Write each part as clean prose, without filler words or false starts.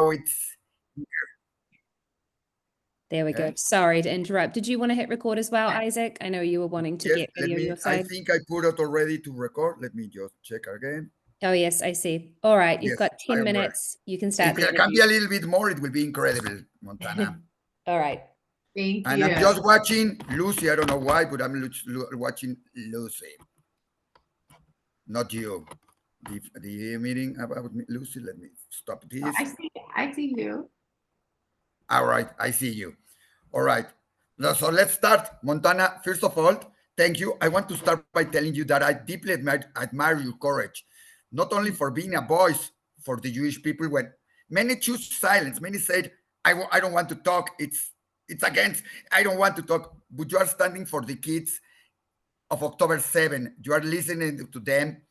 now it's There we go. Sorry to interrupt. Did you want to hit record as well, Isaac? I know you were wanting to get video your I side. think I put it already to record. Let me just check again. Oh, yes, I see. All right, you've Yes, got 10 minutes. You can start If the it can be interview. a little bit more, it will be incredible, Montana. All right. Thank And you. I'm just watching Lucy. I don't know why, but I'm watching Lucy. Not you. The meeting about Lucy. Let me stop this. I see you. All right, I see you. All right. Now, so let's start. Montana, first of all, thank you. I want to start by telling you that I deeply admire your courage, not only for being a voice for the Jewish people when many choose silence. Many said, I don't want to talk. It's against, I don't want to talk. But you are standing for the kids of October 7. You are listening to them.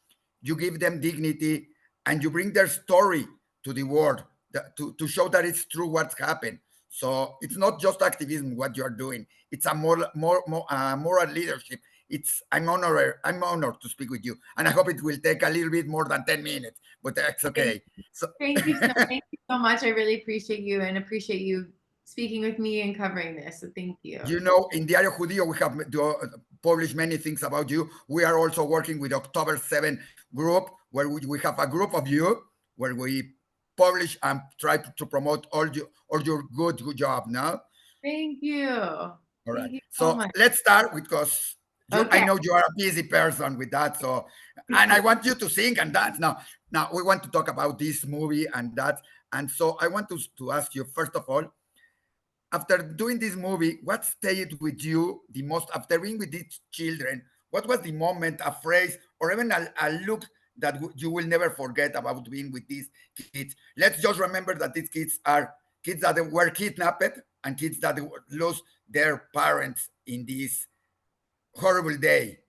You give them dignity and you bring their story to the world to show that it's true what's happened. So it's not just activism what you are doing. It's a moral leadership. I'm honored to speak with you, and I hope it will take a little bit more than 10 minutes, but that's okay. Thank you so much. I really appreciate you and appreciate you speaking with me and covering this. So thank you. You know, in Diario Judío, we have published many things about you. We are also working with October 7 group, where we have a group of you where we publish and try to promote all your good job now. Thank you. All right. Thank you so much. let's start because I know you are a busy person with that. So, and I want you to sing and dance. Now we want to talk about this movie and that. And so I want to ask you, first of all, after doing this movie, what stayed with you the most after being with these children? What was the moment, a phrase, or even a look that you will never forget about being with these kids? Let's just remember that these kids are kids that were kidnapped and kids that lost their parents in this horrible day.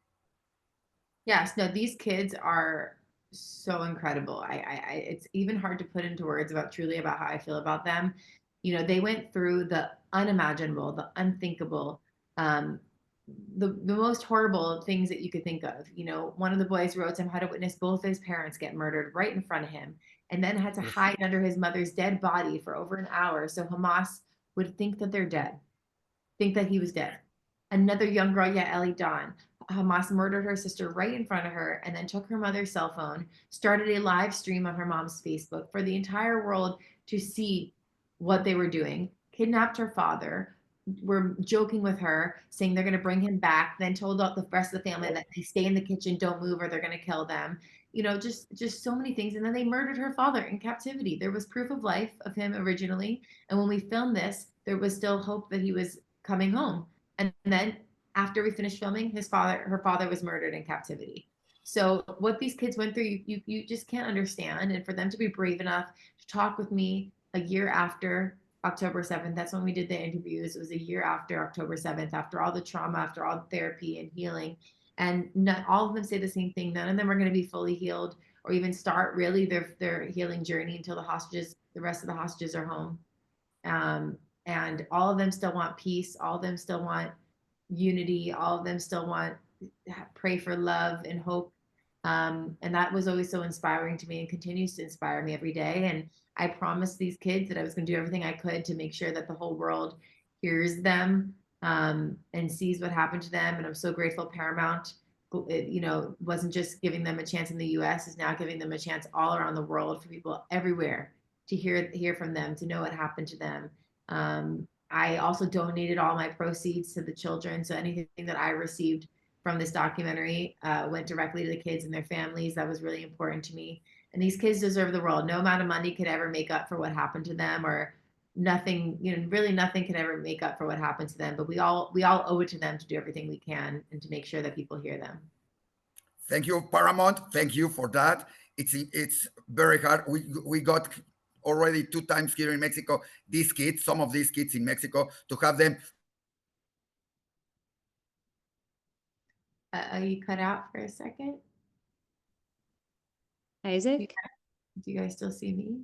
Yes, no, these kids are so incredible. It's even hard to put into words about how I feel about them. You know, they went through the unimaginable, the unthinkable, the most horrible things that you could think of. You know, one of the boys wrote to him how to witness both his parents get murdered right in front of him, and then had to hide under his mother's dead body for over an hour so Hamas would think that they're dead, think that he was dead. Another young girl, Ellie Dawn, Hamas murdered her sister right in front of her and then took her mother's cell phone, started a live stream on her mom's Facebook for the entire world to see what they were doing, kidnapped her father, were joking with her, saying they're going to bring him back, then told the rest of the family that they stay in the kitchen, don't move, or they're going to kill them. You know, just so many things. And then they murdered her father in captivity. There was proof of life of him originally. And when we filmed this, there was still hope that he was coming home. And then after we finished filming, her father was murdered in captivity. So what these kids went through, you just can't understand. And for them to be brave enough to talk with me a year after October 7th, that's when we did the interviews. It was a year after October 7th, after all the trauma, after all the therapy and healing. And not all of them say the same thing. None of them are going to be fully healed or even start really their healing journey until the rest of the hostages are home. And all of them still want peace. All of them still want unity. All of them still want pray for love and hope. And that was always so inspiring to me and continues to inspire me every day. And I promised these kids that I was going to do everything I could to make sure that the whole world hears them and sees what happened to them. And I'm so grateful Paramount, wasn't just giving them a chance in the US, is now giving them a chance all around the world for people everywhere to hear from them, to know what happened to them. I also donated all my proceeds to the children. So anything that I received from this documentary went directly to the kids and their families. That was really important to me. And these kids deserve the world. No amount of money could ever make up for what happened to them, or nothing, really nothing can ever make up for what happened to them. But we all owe it to them to do everything we can and to make sure that people hear them. Thank you, Paramount. Thank you for that. It's very hard. We got already 2 times here in Mexico, some of these kids in Mexico, to have them. You cut out for a second. Isaac? Do you guys still see me?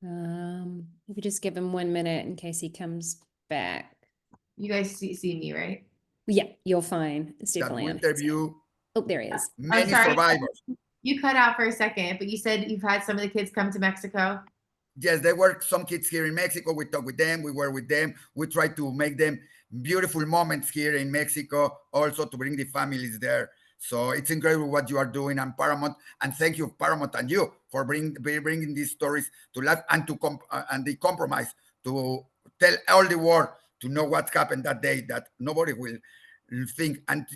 You could just give him 1 minute in case he comes back. You guys see me, right? Yeah, you're fine. It's definitely on interview. Oh, there he is. Many survivors. You cut out for a second, but you said you've had some of the kids come to Mexico. Yes, there were some kids here in Mexico. We talked with them. We were with them. We tried to make them beautiful moments here in Mexico, also to bring the families there. So it's incredible what you are doing on Paramount, and thank you, Paramount, and you for bringing these stories to life and and the compromise to tell all the world to know what happened that day that nobody will think. And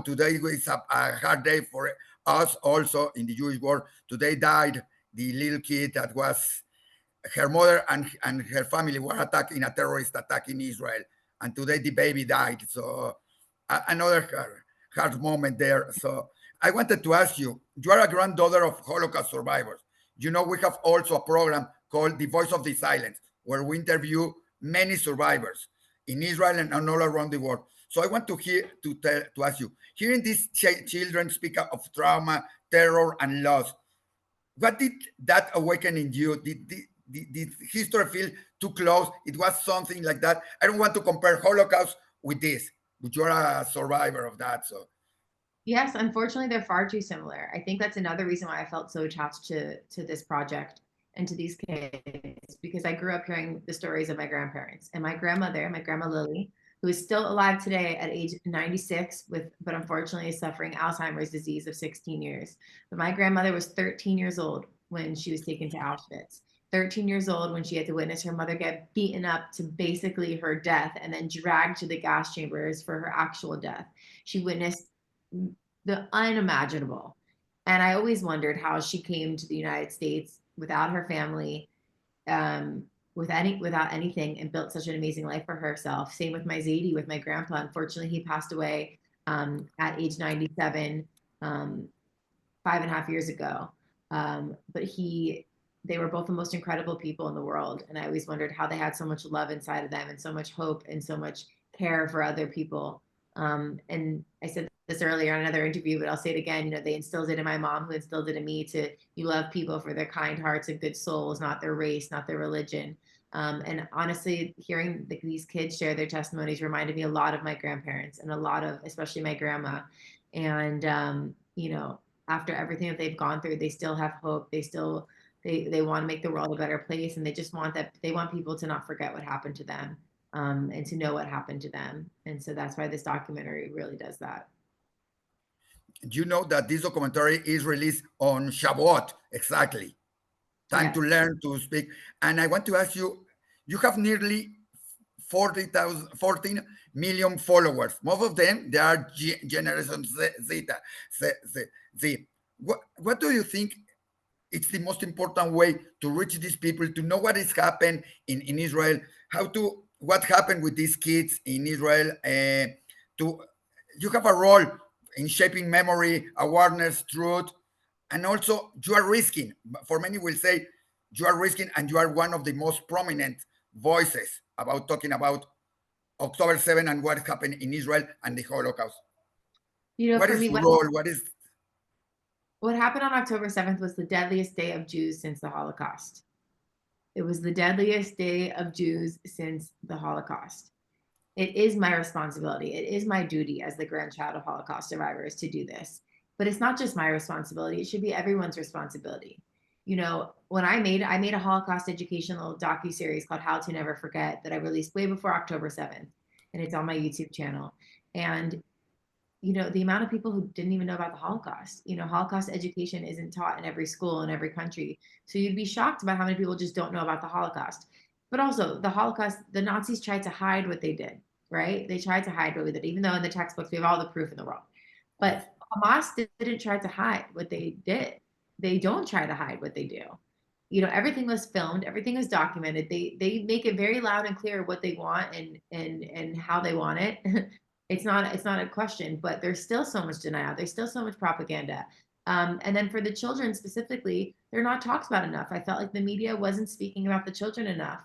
today is a hard day for us also in the Jewish world. Today died the little kid that was her mother and her family were attacked in a terrorist attack in Israel, and today the baby died. So another hard moment there. So I wanted to ask you: you are a granddaughter of Holocaust survivors. We have also a program called "The Voice of the Silence," where we interview many survivors in Israel and all around the world. So I want to ask you: hearing these children speak of trauma, terror, and loss, what did that awaken in you? Did history feel too close? It was something like that. I don't want to compare Holocaust with this, but you're a survivor of that. So Yes, unfortunately, they're far too similar. I think that's another reason why I felt so attached to this project and to these kids, because I grew up hearing the stories of my grandparents and my grandmother, my grandma Lily, who is still alive today at age 96 but unfortunately is suffering Alzheimer's disease of 16 years. But my grandmother was 13 years old when she was taken to Auschwitz. 13 years old when she had to witness her mother get beaten up to basically her death and then dragged to the gas chambers for her actual death. She witnessed the unimaginable. And I always wondered how she came to the United States without her family, without anything, and built such an amazing life for herself. Same with my Zadie, with my grandpa. Unfortunately, he passed away at age 97, 5.5 years ago. But they were both the most incredible people in the world. And I always wondered how they had so much love inside of them and so much hope and so much care for other people. And I said this earlier in another interview, but I'll say it again. They instilled it in my mom, who instilled it in me you love people for their kind hearts and good souls, not their race, not their religion. And honestly, hearing these kids share their testimonies reminded me a lot of my grandparents and a lot of, especially my grandma. And, after everything that they've gone through, they still have hope. They want to make the world a better place. And they want people to not forget what happened to them. And to know what happened to them. And so that's why this documentary really does that. You know that this documentary is released on Shavuot, exactly. Time to learn to speak. And I want to ask you, you have nearly 14 million followers. Most of them, they are Generation Z. What do you think it's the most important way to reach these people, to know what is happening in Israel, what happened with these kids in Israel? You have a role in shaping memory, awareness, truth, and also you are risking. For many will say you are risking, and you are one of the most prominent voices about talking about October 7 and what happened in Israel and the Holocaust. What is your role? What happened on October 7th was the deadliest day of Jews since the Holocaust. It was the deadliest day of Jews since the Holocaust. It is my responsibility. It is my duty as the grandchild of Holocaust survivors to do this. But it's not just my responsibility. It should be everyone's responsibility. When I made a Holocaust educational docuseries called How to Never Forget that I released way before October 7th, and it's on my YouTube channel. And the amount of people who didn't even know about the Holocaust, Holocaust education isn't taught in every school in every country. So you'd be shocked about how many people just don't know about the Holocaust. But also the Holocaust, the Nazis tried to hide what they did, right? They tried to hide what we did, even though in the textbooks we have all the proof in the world. But Hamas didn't try to hide what they did. They don't try to hide what they do. Everything was filmed, everything was documented. They make it very loud and clear what they want and how they want it. It's not a question, but there's still so much denial. There's still so much propaganda. And then for the children specifically, they're not talked about enough. I felt like the media wasn't speaking about the children enough.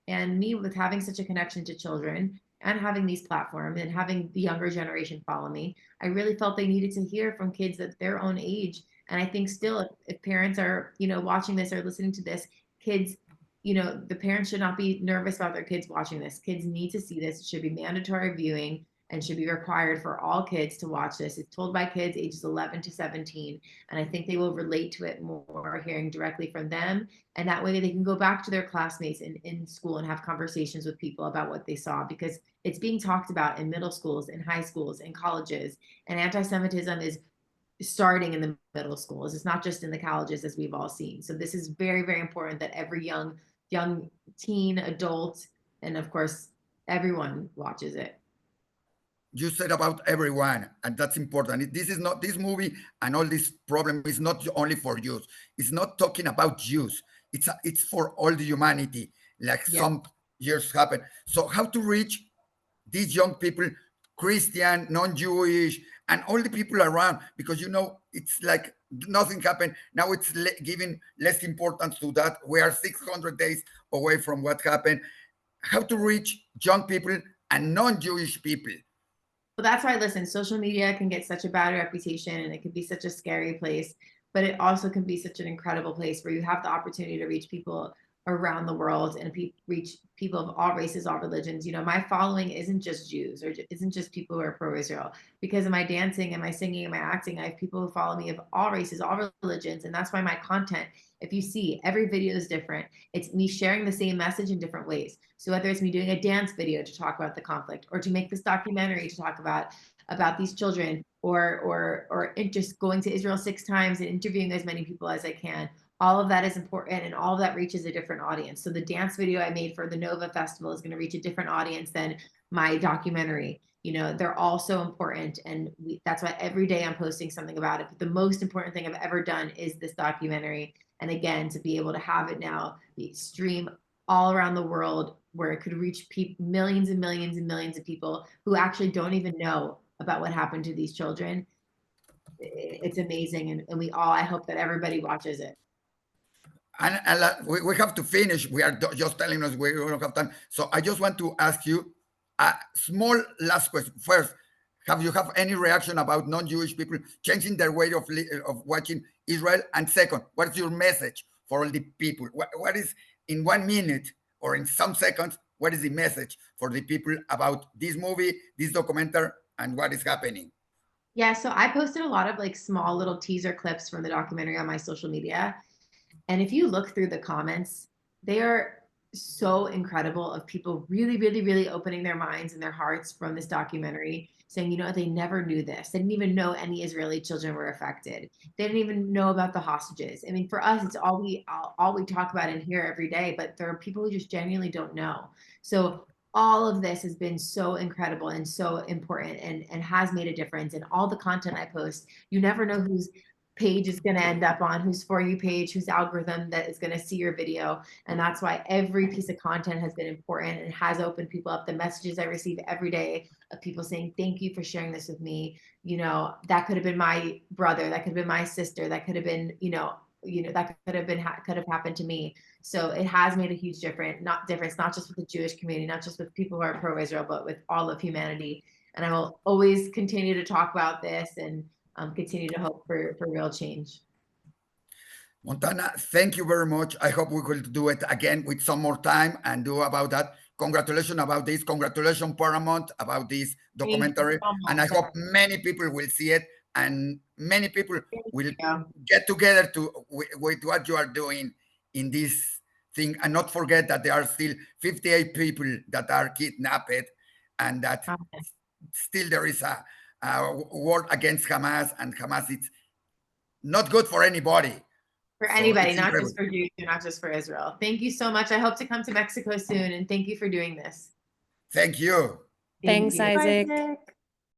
And me, with having such a connection to children and having these platforms and having the younger generation follow me, I really felt they needed to hear from kids at their own age. And I think still, if parents are, watching this or listening to this, kids, the parents should not be nervous about their kids watching this. Kids need to see this. It should be mandatory viewing. and should be required for all kids to watch this. It's told by kids ages 11 to 17. And I think they will relate to it more hearing directly from them. And that way they can go back to their classmates in school and have conversations with people about what they saw, because it's being talked about in middle schools, in high schools, in colleges. And anti-Semitism is starting in the middle schools. It's not just in the colleges, as we've all seen. So this is very, very important that every young teen, adult, and of course, everyone watches it. You said about everyone, and that's important. This is not, this movie and all this problem is not only for Jews. It's not talking about Jews. It's for all the humanity, like some years happened. So how to reach these young people, Christian, non-Jewish, and all the people around, because it's like nothing happened. Now it's giving less importance to that. We are 600 days away from what happened. How to reach young people and non-Jewish people. Well, that's why, listen, social media can get such a bad reputation and it can be such a scary place, but it also can be such an incredible place where you have the opportunity to reach people around the world and reach people of all races, all religions. My following isn't just Jews or isn't just people who are pro-Israel. Because of my dancing and my singing and my acting, I have people who follow me of all races, all religions. And that's why my content, if you see, every video is different. It's me sharing the same message in different ways. So whether it's me doing a dance video to talk about the conflict, or to make this documentary to talk about these children, or just going to Israel 6 times and interviewing as many people as I can, all of that is important, and all of that reaches a different audience. So the dance video I made for the Nova Festival is going to reach a different audience than my documentary. They're all so important, and that's why every day I'm posting something about it. But the most important thing I've ever done is this documentary. And again, to be able to have it now be streamed all around the world, where it could reach millions and millions and millions of people who actually don't even know about what happened to these children. It's amazing. And I hope that everybody watches it. And we have to finish. We are just telling us we don't have time. So I just want to ask you a small last question. First, have you any reaction about non-Jewish people changing their way of watching Israel? And second, what is your message for all the people? What is, in 1 minute or in some seconds, what is the message for the people about this movie, this documentary, and what is happening? Yeah, so I posted a lot of small little teaser clips from the documentary on my social media. And if you look through the comments, they are so incredible, of people really, really, really opening their minds and their hearts from this documentary, saying, they never knew this. They didn't even know any Israeli children were affected. They didn't even know about the hostages. I mean, for us, it's all we talk about and hear every day, but there are people who just genuinely don't know. So all of this has been so incredible and so important, and has made a difference. And all the content I post, you never know whose page is going to end up on, whose For You page, whose algorithm that is going to see your video. And that's why every piece of content has been important and has opened people up. The messages I receive every day of people saying, thank you for sharing this with me. That could have been my brother, that could have been my sister, that could have been, that could have happened to me. So it has made a huge difference, not just with the Jewish community, not just with people who are pro-Israel, but with all of humanity. And I will always continue to talk about this and continue to hope for real change. Montana, thank you very much. I hope we will do it again with some more time and do about that. Congratulations about this. Congratulations, Paramount, about this documentary. And I hope many people will see it, and many people will get together with what you are doing in this thing, and not forget that there are still 58 people that are kidnapped, and that still there is a war against Hamas, and Hamas is not good for anybody. For anybody, not just for Jews, not just for Israel. Thank you so much. I hope to come to Mexico soon, and thank you for doing this. Thank you. Thanks, Isaac.